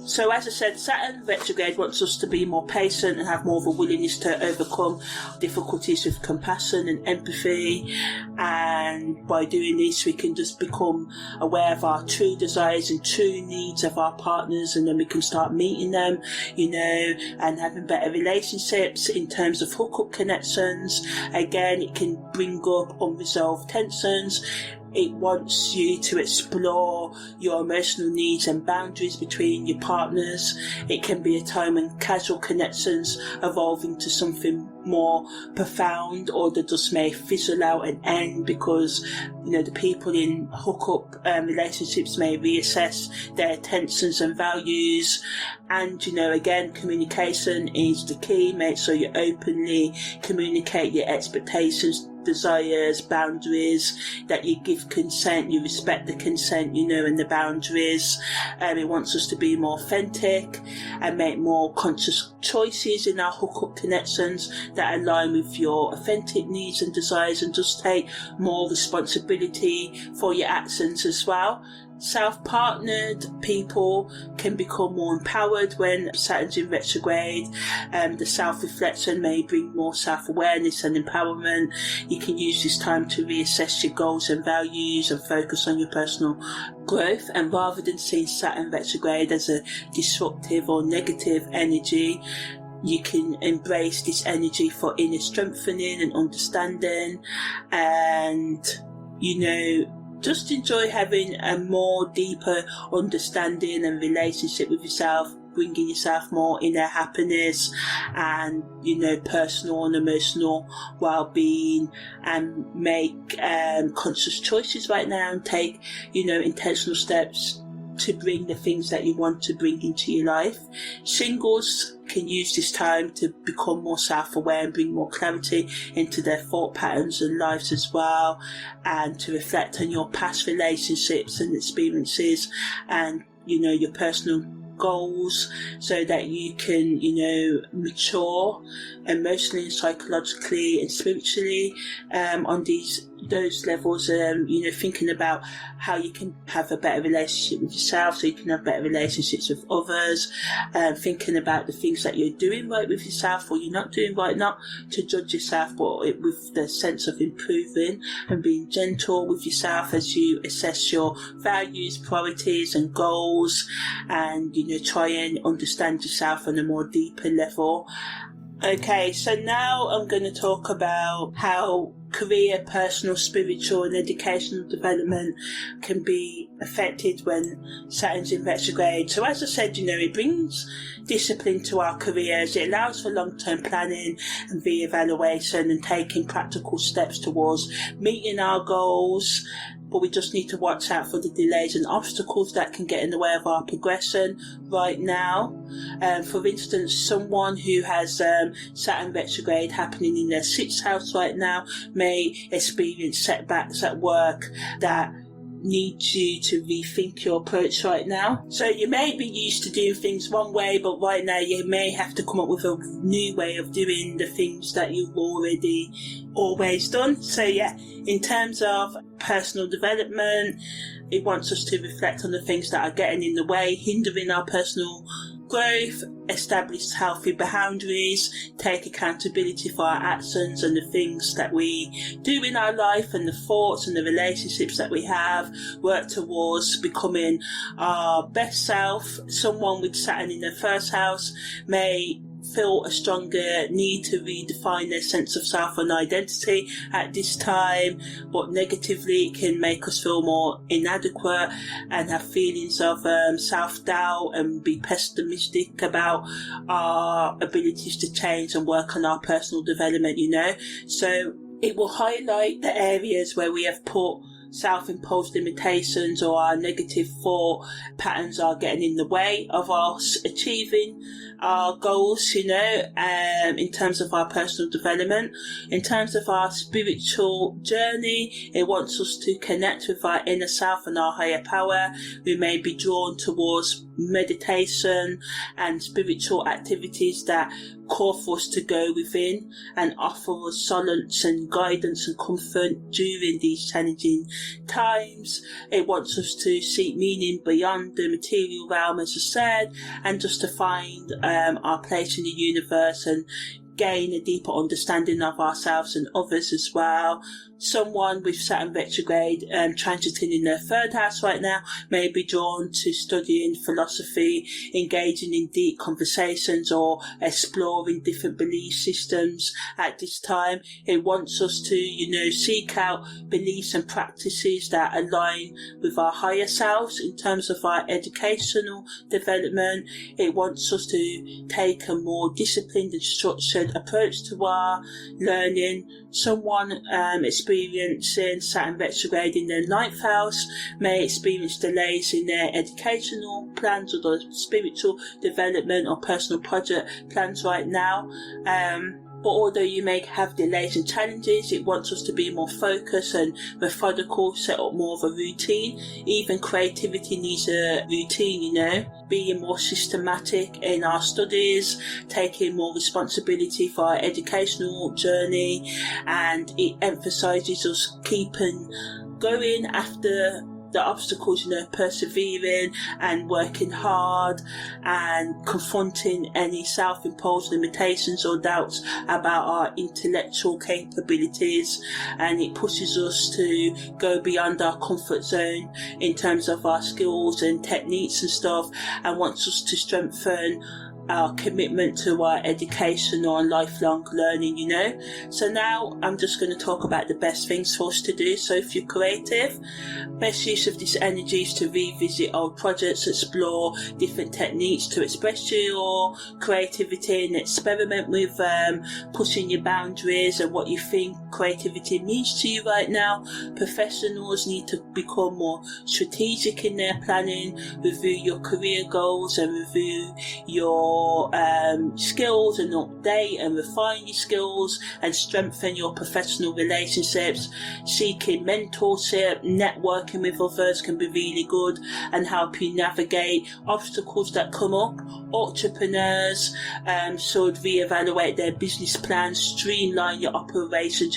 S1: So as I said, Saturn Retrograde wants us to be more patient and have more of a willingness to overcome difficulties with compassion and empathy. And by doing this, we can just become aware of our true desires and true needs of our partners, and then we can start meeting them, and having better relationships in terms of hookup connections. Again, it can bring up unresolved tensions. It wants you to explore your emotional needs and boundaries between your partners. It can be a time when casual connections evolve into something more profound, or they just may fizzle out and end because, the people in hookup relationships may reassess their intentions and values. And, again, communication is the key. Make sure you openly communicate your expectations, desires, boundaries, that you give consent, you respect the consent, and the boundaries. It wants us to be more authentic and make more conscious choices in our hookup connections that align with your authentic needs and desires, and just take more responsibility for your actions as well. Self-partnered people can become more empowered when Saturn's in retrograde. The self-reflection may bring more self-awareness and empowerment. You can use this time to reassess your goals and values and focus on your personal growth. And rather than seeing Saturn retrograde as a disruptive or negative energy, you can embrace this energy for inner strengthening and understanding, and just enjoy having a more deeper understanding and relationship with yourself, bringing yourself more inner happiness and, personal and emotional well-being, and make conscious choices right now, and take, intentional steps to bring the things that you want to bring into your life. Singles can use this time to become more self-aware and bring more clarity into their thought patterns and lives as well, and to reflect on your past relationships and experiences and, your personal goals, so that you can, mature emotionally, psychologically and spiritually on those levels, thinking about how you can have a better relationship with yourself so you can have better relationships with others, thinking about the things that you're doing right with yourself or you're not doing right, not to judge yourself, but with the sense of improving and being gentle with yourself as you assess your values, priorities and goals, and try and understand yourself on a more deeper level. Okay, so now I'm going to talk about how career, personal, spiritual and educational development can be affected when Saturn's in retrograde. So as I said, it brings discipline to our careers. It allows for long-term planning and reevaluation and taking practical steps towards meeting our goals. But we just need to watch out for the delays and obstacles that can get in the way of our progression right now. For instance, someone who has Saturn retrograde happening in their 6th house right now may experience setbacks at work that need you to rethink your approach right now. So you may be used to doing things one way, but right now you may have to come up with a new way of doing the things that you've already always done. So yeah, in terms of personal development, it wants us to reflect on the things that are getting in the way, hindering our personal growth, establish healthy boundaries, take accountability for our actions and the things that we do in our life and the thoughts and the relationships that we have, work towards becoming our best self. Someone with Saturn in their 1st house may feel a stronger need to redefine their sense of self and identity at this time, but negatively it can make us feel more inadequate and have feelings of self-doubt and be pessimistic about our abilities to change and work on our personal development, So it will highlight the areas where we have put self-imposed limitations or our negative thought patterns are getting in the way of us achieving our goals, in terms of our personal development. In terms of our spiritual journey, it wants us to connect with our inner self and our higher power. We may be drawn towards meditation and spiritual activities that call for us to go within and offer us solace and guidance and comfort during these challenging times. It wants us to seek meaning beyond the material realm, as I said, and just to find our place in the universe and gain a deeper understanding of ourselves and others as well. Someone with Saturn Retrograde transiting in their third house right now may be drawn to studying philosophy, engaging in deep conversations or exploring different belief systems at this time. It wants us to, seek out beliefs and practices that align with our higher selves in terms of our educational development. It wants us to take a more disciplined and structured approach to our learning. Someone experiencing Saturn retrograde in their ninth house may experience delays in their educational plans or their spiritual development or personal project plans right now. But although you may have delays and challenges, it wants us to be more focused and methodical, set up more of a routine. Even creativity needs a routine, being more systematic in our studies, taking more responsibility for our educational journey, and it emphasises us keeping going after the obstacles, persevering and working hard and confronting any self-imposed limitations or doubts about our intellectual capabilities. And it pushes us to go beyond our comfort zone in terms of our skills and techniques and stuff, and wants us to strengthen our commitment to our educational and lifelong learning, So now I'm just going to talk about the best things for us to do. So if you're creative, best use of this energy is to revisit old projects, explore different techniques to express your creativity and experiment with pushing your boundaries and what you think creativity means to you right now. Professionals need to become more strategic in their planning, review your career goals and review your skills and update and refine your skills and strengthen your professional relationships. Seeking mentorship, networking with others can be really good and help you navigate obstacles that come up. Entrepreneurs should reevaluate their business plans, streamline your operations,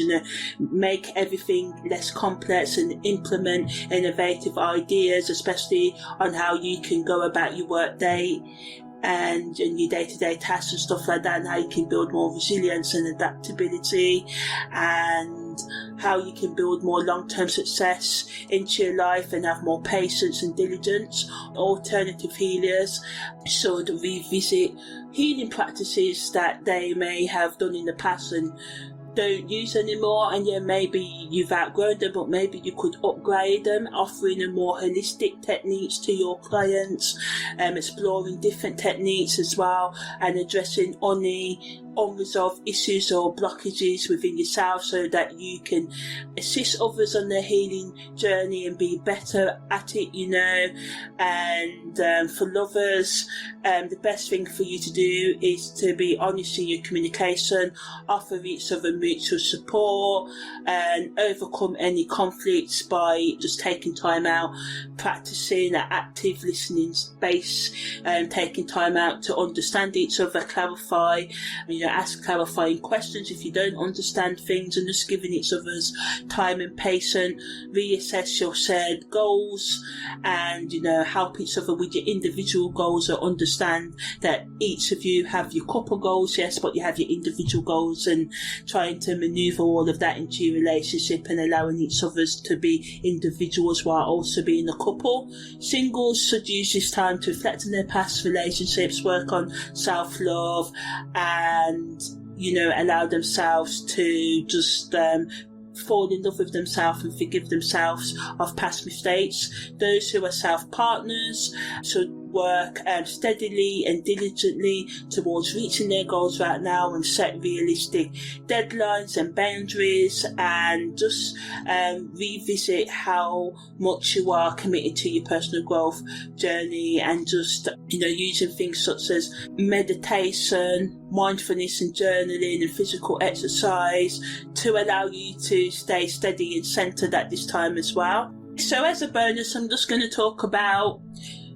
S1: make everything less complex and implement innovative ideas, especially on how you can go about your work day and your day-to-day tasks and stuff like that, and how you can build more resilience and adaptability, and how you can build more long-term success into your life and have more patience and diligence. Alternative healers should revisit healing practices that they may have done in the past and don't use anymore, and maybe you've outgrown them, but maybe you could upgrade them, offering a more holistic techniques to your clients, exploring different techniques as well, and addressing only unresolved issues or blockages within yourself so that you can assist others on their healing journey and be better at it, and for lovers, the best thing for you to do is to be honest in your communication, offer each other mutual support, and overcome any conflicts by just taking time out, practicing an active listening space, and taking time out to understand each other, clarify, ask clarifying questions if you don't understand things, and just giving each other's time and patience. Reassess your shared goals, and help each other with your individual goals, or understand that each of you have your couple goals, yes, but you have your individual goals, and trying to maneuver all of that into your relationship and allowing each other's to be individuals while also being a couple. Singles should use this time to reflect on their past relationships, work on self-love, and allow themselves to just fall in love with themselves and forgive themselves of past mistakes. Those who are self-partners should work steadily and diligently towards reaching their goals right now, and set realistic deadlines and boundaries, and just revisit how much you are committed to your personal growth journey, and just using things such as meditation, mindfulness and journaling and physical exercise to allow you to stay steady and centered at this time as well. So as a bonus, I'm just going to talk about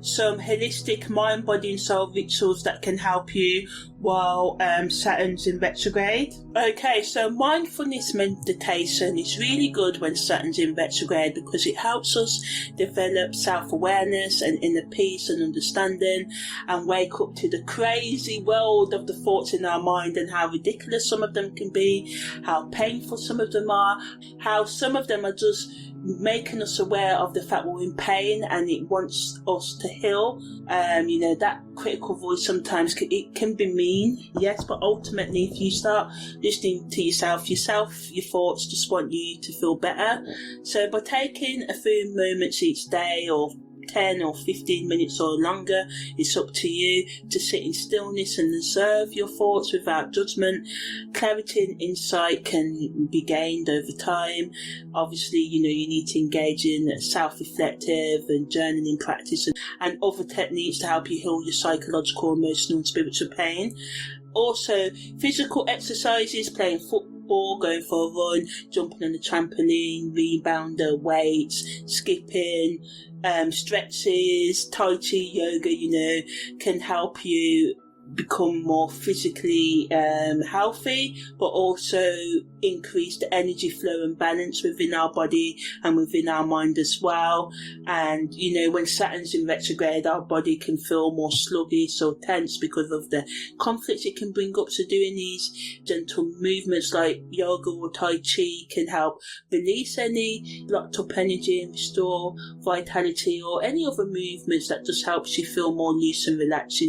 S1: some holistic mind, body and soul rituals that can help you while Saturn's in retrograde. Okay, so mindfulness meditation is really good when Saturn's in retrograde, because it helps us develop self-awareness and inner peace and understanding, and wake up to the crazy world of the thoughts in our mind, and how ridiculous some of them can be, how painful some of them are, how some of them are just making us aware of the fact we're in pain and it wants us to heal. That critical voice sometimes it can be mean, yes, but ultimately if you start listening to yourself, your thoughts just want you to feel better. So by taking a few moments each day, or 10 or 15 minutes or longer, it's up to you, to sit in stillness and observe your thoughts without judgment. Clarity and insight can be gained over time. Obviously, you need to engage in self-reflective and journaling practice and other techniques to help you heal your psychological, emotional and spiritual pain. Also, physical exercises, playing football, going for a run, jumping on the trampoline, rebounder, weights, skipping, stretches, tai chi, yoga, can help you become more physically healthy, but also increase the energy flow and balance within our body and within our mind as well. And when Saturn's in retrograde, our body can feel more sluggish or tense because of the conflicts it can bring up. So doing these gentle movements like yoga or tai chi can help release any locked up energy and restore vitality, or any other movements that just helps you feel more loose and relaxed.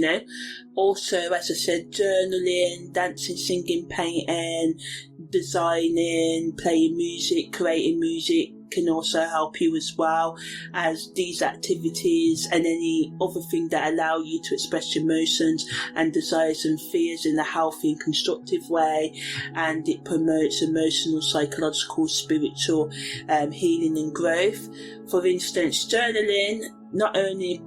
S1: Also, as I said, journaling, dancing, singing, painting, designing, playing music, creating music can also help you, as well as these activities and any other thing that allow you to express your emotions and desires and fears in a healthy and constructive way. And it promotes emotional, psychological, spiritual healing and growth. For instance, journaling not only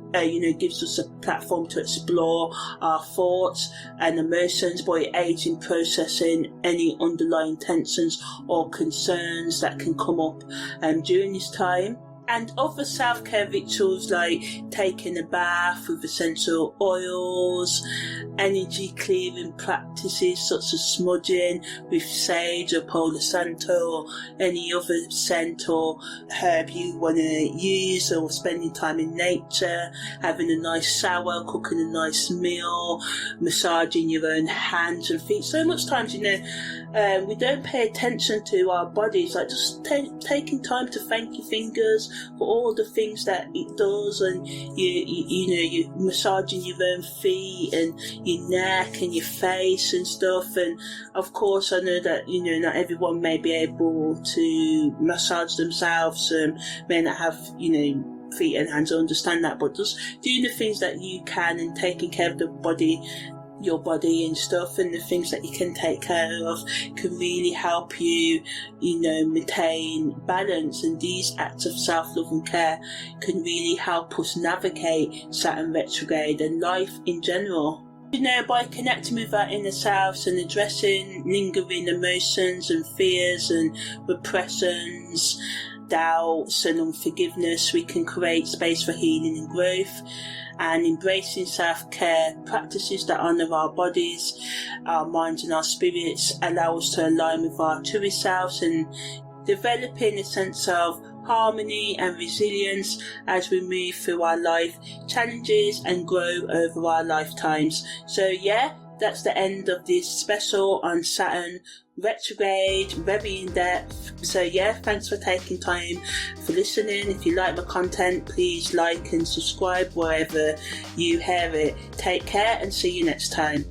S1: gives us a platform to explore our thoughts and emotions, but it aids in processing any underlying tensions or concerns that can come up during this time. And other self-care rituals like taking a bath with essential oils, energy clearing practices such as smudging with sage or Palo Santo, or any other scent or herb you want to use, or spending time in nature, having a nice shower, cooking a nice meal, massaging your own hands and feet. So much times, we don't pay attention to our bodies, like just taking time to thank your fingers for all the things that it does, and you're massaging your own feet and your neck and your face and stuff. And of course I know that not everyone may be able to massage themselves, may not have feet and hands, I understand that, but just doing the things that you can and taking care of your body and stuff, and the things that you can take care of can really help you, maintain balance. And these acts of self-love and care can really help us navigate Saturn retrograde and life in general. By connecting with our inner selves and addressing lingering emotions and fears and repressions, doubts and unforgiveness, we can create space for healing and growth. and embracing self-care practices that honour our bodies, our minds and our spirits, allow us to align with our truest selves and developing a sense of harmony and resilience as we move through our life challenges and grow over our lifetimes. So yeah, that's the end of this special on Saturn Retrograde, very in-depth. So yeah, thanks for taking time for listening. If you like my content, please like and subscribe wherever you hear it. Take care and see you next time.